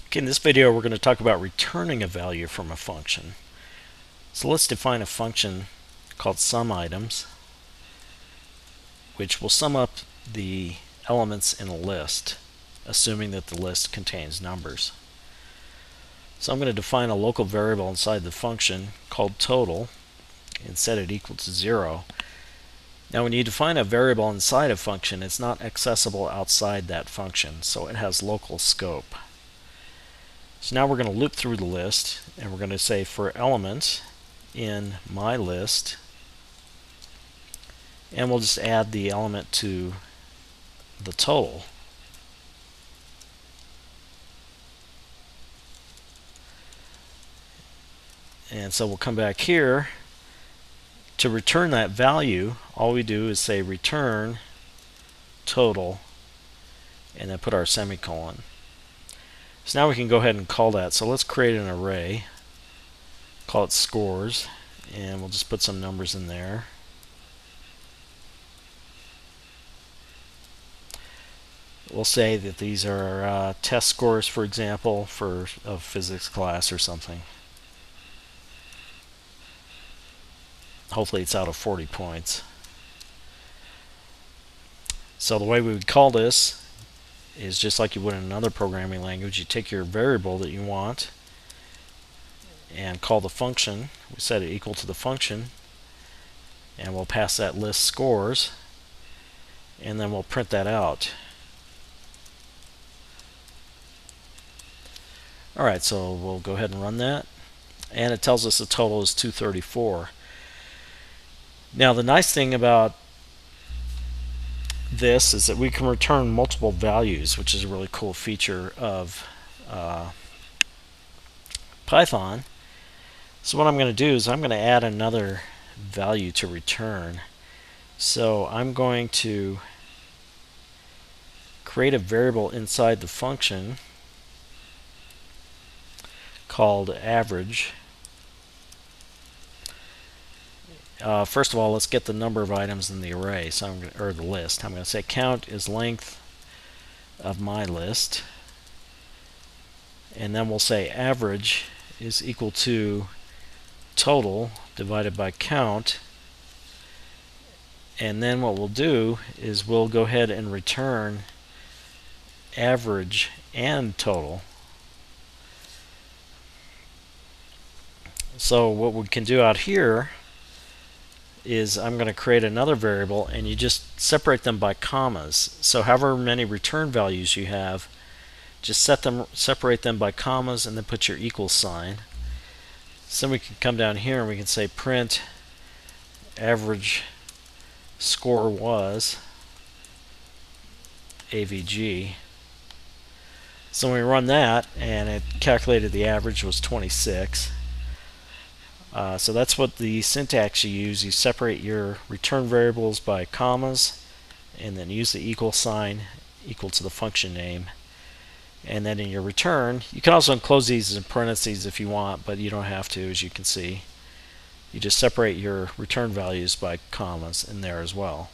Okay, in this video we're going to talk about returning a value from a function. So let's define a function called SumItems, which will sum up the elements in a list, assuming that the list contains numbers. So I'm going to define a local variable inside the function called total and set it equal to 0. Now when you define a variable inside a function, it's not accessible outside that function, so it has local scope. So now we're going to loop through the list, and we're going to say for element in my list, and we'll just add the element to the total. And so we'll come back here. To return that value, all we do is say return total, and then put our semicolon. So now we can go ahead and call that. So let's create an array, call it scores, and we'll just put some numbers in there. We'll say that these are test scores, for example, for a physics class or something. Hopefully it's out of 40 points. So the way we would call this is just like you would in another programming language. You take your variable that you want and call the function. We set it equal to the function, and we'll pass that list scores, and then we'll print that out. Alright, so we'll go ahead and run that, and it tells us the total is 234. Now the nice thing about this is that we can return multiple values, which is a really cool feature of Python. So what I'm going to do is I'm going to add another value to return. So I'm going to create a variable inside the function called average. First of all, let's get the number of items in the array, so or the list. I'm going to say count is length of my list, and then we'll say average is equal to total divided by count, and then what we'll do is we'll go ahead and return average and total. So what we can do out here is I'm going to create another variable, and you just separate them by commas. So however many return values you have, just separate them by commas, and then put your equal sign. So we can come down here and we can say print average score was AVG. So when we run that, and it calculated the average was 26. So that's what the syntax you use. You separate your return variables by commas, and then use the equal sign equal to the function name. And then in your return, you can also enclose these in parentheses if you want, but you don't have to, as you can see. You just separate your return values by commas in there as well.